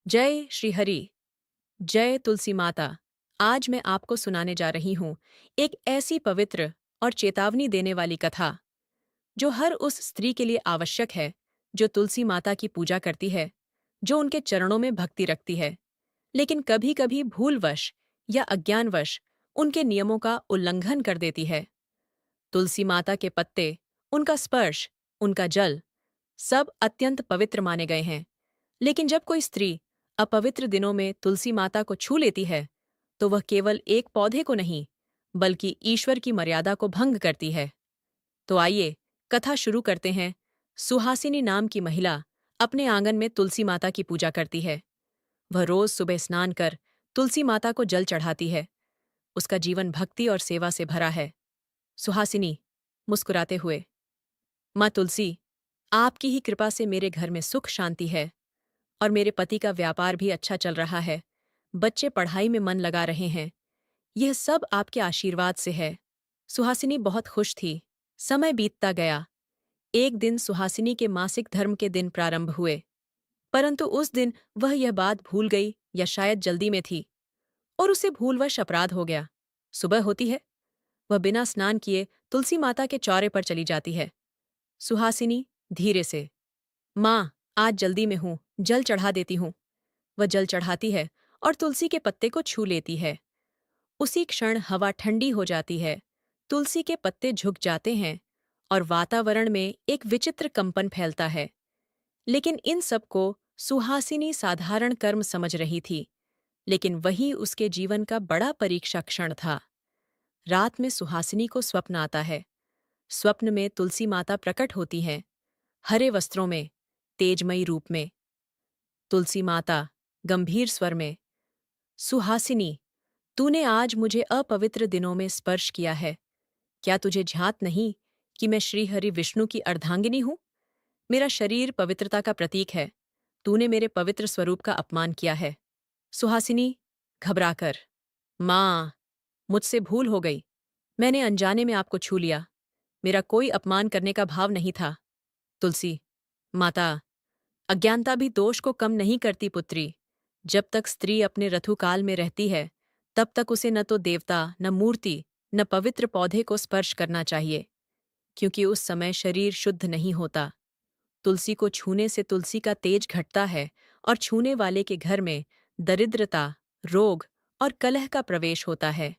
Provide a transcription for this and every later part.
जय श्री हरि। जय तुलसी माता। आज मैं आपको सुनाने जा रही हूँ एक ऐसी पवित्र और चेतावनी देने वाली कथा जो हर उस स्त्री के लिए आवश्यक है जो तुलसी माता की पूजा करती है, जो उनके चरणों में भक्ति रखती है, लेकिन कभी कभी भूलवश या अज्ञानवश उनके नियमों का उल्लंघन कर देती है। तुलसी माता के पत्ते, उनका स्पर्श, उनका जल सब अत्यंत पवित्र माने गए हैं। लेकिन जब कोई स्त्री अपवित्र दिनों में तुलसी माता को छू लेती है, तो वह केवल एक पौधे को नहीं, बल्कि ईश्वर की मर्यादा को भंग करती है। तो आइए कथा शुरू करते हैं। सुहासिनी नाम की महिला अपने आंगन में तुलसी माता की पूजा करती है। वह रोज सुबह स्नान कर तुलसी माता को जल चढ़ाती है। उसका जीवन भक्ति और सेवा से भरा है। सुहासिनी मुस्कुराते हुए, माँ तुलसी, आपकी ही कृपा से मेरे घर में सुख शांति है और मेरे पति का व्यापार भी अच्छा चल रहा है। बच्चे पढ़ाई में मन लगा रहे हैं। यह सब आपके आशीर्वाद से है। सुहासिनी बहुत खुश थी। समय बीतता गया। एक दिन सुहासिनी के मासिक धर्म के दिन प्रारंभ हुए, परंतु उस दिन वह यह बात भूल गई या शायद जल्दी में थी और उसे भूलवश अपराध हो गया। सुबह होती है, वह बिना स्नान किए तुलसी माता के चौरे पर चली जाती है। सुहासिनी धीरे से, माँ, आज जल्दी में हूँ, जल चढ़ा देती हूँ। वह जल चढ़ाती है और तुलसी के पत्ते को छू लेती है। उसी क्षण हवा ठंडी हो जाती है, तुलसी के पत्ते झुक जाते हैं और वातावरण में एक विचित्र कंपन फैलता है। लेकिन इन सबको सुहासिनी साधारण कर्म समझ रही थी, लेकिन वही उसके जीवन का बड़ा परीक्षा क्षण था। रात में सुहासिनी को स्वप्न आता है। स्वप्न में तुलसी माता प्रकट होती हैं, हरे वस्त्रों में, तेजमयी रूप में। तुलसी माता गंभीर स्वर में, सुहासिनी, तूने आज मुझे अपवित्र दिनों में स्पर्श किया है। क्या तुझे ध्यात नहीं कि मैं श्री हरि विष्णु की अर्धांगिनी हूं? मेरा शरीर पवित्रता का प्रतीक है। तूने मेरे पवित्र स्वरूप का अपमान किया है। सुहासिनी घबराकर, माँ, मुझसे भूल हो गई। मैंने अनजाने में आपको छू लिया। मेरा कोई अपमान करने का भाव नहीं था। तुलसी माता, अज्ञानता भी दोष को कम नहीं करती पुत्री। जब तक स्त्री अपने ऋतुकाल में रहती है, तब तक उसे न तो देवता, न मूर्ति, न पवित्र पौधे को स्पर्श करना चाहिए, क्योंकि उस समय शरीर शुद्ध नहीं होता। तुलसी को छूने से तुलसी का तेज घटता है और छूने वाले के घर में दरिद्रता, रोग और कलह का प्रवेश होता है।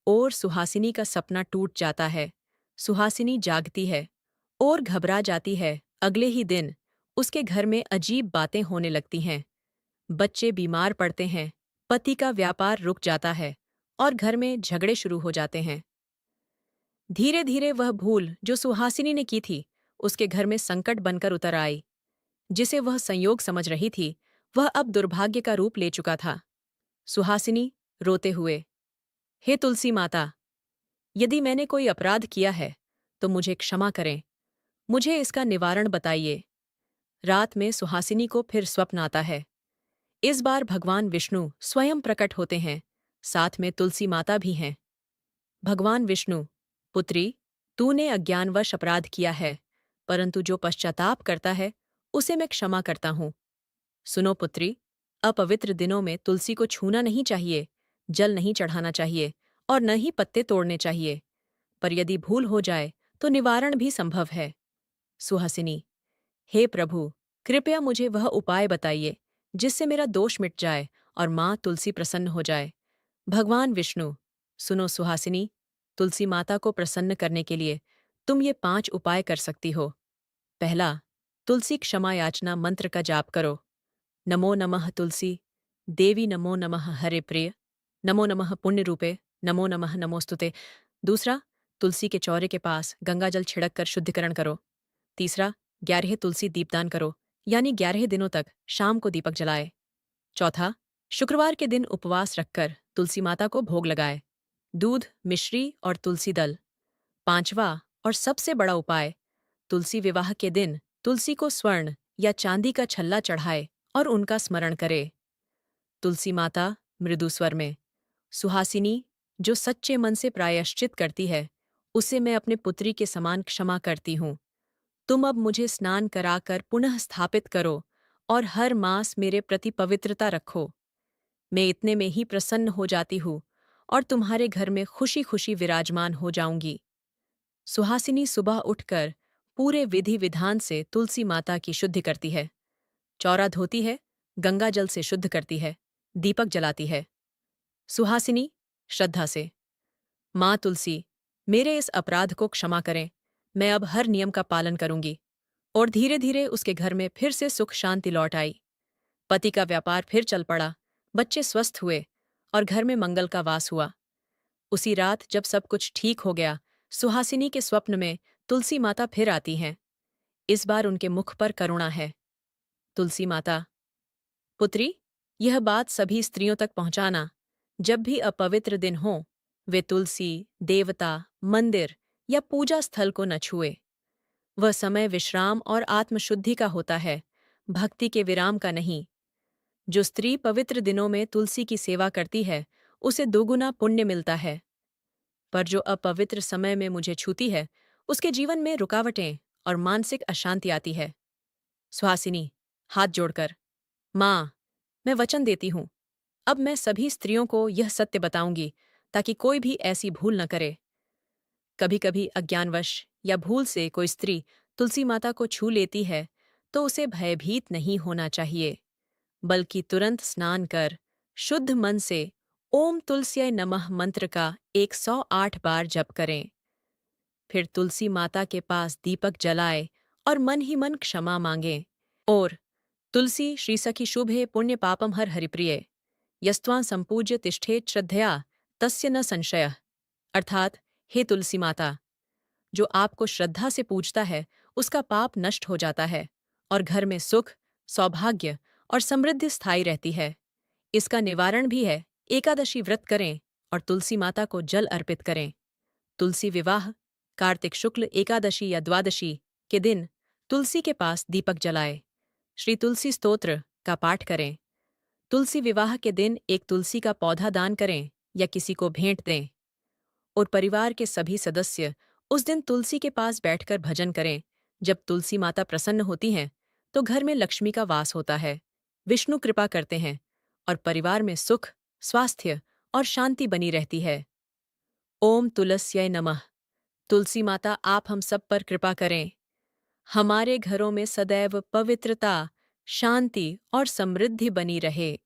और सुहासिनी का सपना टूट जाता है। सुहासिनी जागती है और घबरा जाती है। अगले ही दिन उसके घर में अजीब बातें होने लगती हैं। बच्चे बीमार पड़ते हैं, पति का व्यापार रुक जाता है और घर में झगड़े शुरू हो जाते हैं। धीरे धीरे वह भूल जो सुहासिनी ने की थी, उसके घर में संकट बनकर उतर आई। जिसे वह संयोग समझ रही थी, वह अब दुर्भाग्य का रूप ले चुका था। सुहासिनी रोते हुए, हे तुलसी माता, यदि मैंने कोई अपराध किया है तो मुझे क्षमा करें। मुझे इसका निवारण बताइए। रात में सुहासिनी को फिर स्वप्न आता है। इस बार भगवान विष्णु स्वयं प्रकट होते हैं, साथ में तुलसी माता भी हैं। भगवान विष्णु, पुत्री, तूने अज्ञानवश अपराध किया है, परंतु जो पश्चाताप करता है उसे मैं क्षमा करता हूँ। सुनो पुत्री, अपवित्र दिनों में तुलसी को छूना नहीं चाहिए, जल नहीं चढ़ाना चाहिए और न ही पत्ते तोड़ने चाहिए। पर यदि भूल हो जाए तो निवारण भी संभव है। सुहासिनी, हे प्रभु, कृपया मुझे वह उपाय बताइए जिससे मेरा दोष मिट जाए और माँ तुलसी प्रसन्न हो जाए। भगवान विष्णु, सुनो सुहासिनी, तुलसी माता को प्रसन्न करने के लिए तुम ये 5 उपाय कर सकती हो। पहला, तुलसी क्षमा याचना मंत्र का जाप करो। नमो नमः तुलसी देवी, नमो नमः हरे प्रिय, नमो नमः पुण्य रूपे, नमो नमः नमोस्तुते। दूसरा, तुलसी के चौरे के पास गंगाजल छिड़क कर शुद्धिकरण करो। तीसरा, 11 तुलसी दीपदान करो, यानी 11 दिनों तक शाम को दीपक जलाए। चौथा, शुक्रवार के दिन उपवास रखकर तुलसी माता को भोग लगाए, दूध, मिश्री और तुलसी दल। पांचवा और सबसे बड़ा उपाय, तुलसी विवाह के दिन तुलसी को स्वर्ण या चांदी का छल्ला चढ़ाए और उनका स्मरण करे। तुलसी माता मृदु स्वर में, सुहासिनी, जो सच्चे मन से प्रायश्चित करती है, उसे मैं अपने पुत्री के समान क्षमा करती हूँ। तुम अब मुझे स्नान कराकर पुनः स्थापित करो और हर मास मेरे प्रति पवित्रता रखो। मैं इतने में ही प्रसन्न हो जाती हूँ और तुम्हारे घर में खुशी खुशी विराजमान हो जाऊंगी। सुहासिनी सुबह उठकर पूरे विधि विधान से तुलसी माता की शुद्धि करती है। चौरा धोती है, गंगा जल से शुद्ध करती है, दीपक जलाती है। सुहासिनी श्रद्धा से, माँ तुलसी, मेरे इस अपराध को क्षमा करें। मैं अब हर नियम का पालन करूंगी। और धीरे धीरे उसके घर में फिर से सुख शांति लौट आई। पति का व्यापार फिर चल पड़ा, बच्चे स्वस्थ हुए और घर में मंगल का वास हुआ। उसी रात जब सब कुछ ठीक हो गया, सुहासिनी के स्वप्न में तुलसी माता फिर आती हैं। इस बार उनके मुख पर करुणा है। तुलसी माता, पुत्री, यह बात सभी स्त्रियों तक पहुंचाना, जब भी अपवित्र दिन हो, वे तुलसी, देवता, मंदिर या पूजा स्थल को न छुए। वह समय विश्राम और आत्मशुद्धि का होता है, भक्ति के विराम का नहीं। जो स्त्री पवित्र दिनों में तुलसी की सेवा करती है, उसे दोगुना पुण्य मिलता है। पर जो अपवित्र समय में मुझे छूती है, उसके जीवन में रुकावटें और मानसिक अशांति आती है। सुहासिनी, हाथ जोड़कर, माँ, मैं वचन देती हूँ, अब मैं सभी स्त्रियों को यह सत्य बताऊंगी ताकि कोई भी ऐसी भूल न करे। कभी कभी अज्ञानवश या भूल से कोई स्त्री तुलसी माता को छू लेती है, तो उसे भयभीत नहीं होना चाहिए, बल्कि तुरंत स्नान कर शुद्ध मन से ओम तुलस्यै नमः मंत्र का 108 बार जप करें। फिर तुलसी माता के पास दीपक जलाए और मन ही मन क्षमा मांगे। और तुलसी श्री सखी शुभे पुण्य पापम हर हरिप्रिय, यस्त्वां संपूज्य तिष्ठेत श्रद्धया तस्य न संशयः। अर्थात, हे तुलसी माता, जो आपको श्रद्धा से पूजता है उसका पाप नष्ट हो जाता है और घर में सुख, सौभाग्य और समृद्धि स्थायी रहती है। इसका निवारण भी है, एकादशी व्रत करें और तुलसी माता को जल अर्पित करें। तुलसी विवाह, कार्तिक शुक्ल एकादशी या द्वादशी के दिन तुलसी के पास दीपक जलाए, श्री तुलसी स्तोत्र का पाठ करें। तुलसी विवाह के दिन एक तुलसी का पौधा दान करें या किसी को भेंट दें। और परिवार के सभी सदस्य उस दिन तुलसी के पास बैठकर भजन करें। जब तुलसी माता प्रसन्न होती हैं, तो घर में लक्ष्मी का वास होता है, विष्णु कृपा करते हैं और परिवार में सुख, स्वास्थ्य और शांति बनी रहती है। ओम तुलस्यै नमः। तुलसी माता, आप हम सब पर कृपा करें। हमारे घरों में सदैव पवित्रता, शांति और समृद्धि बनी रहे।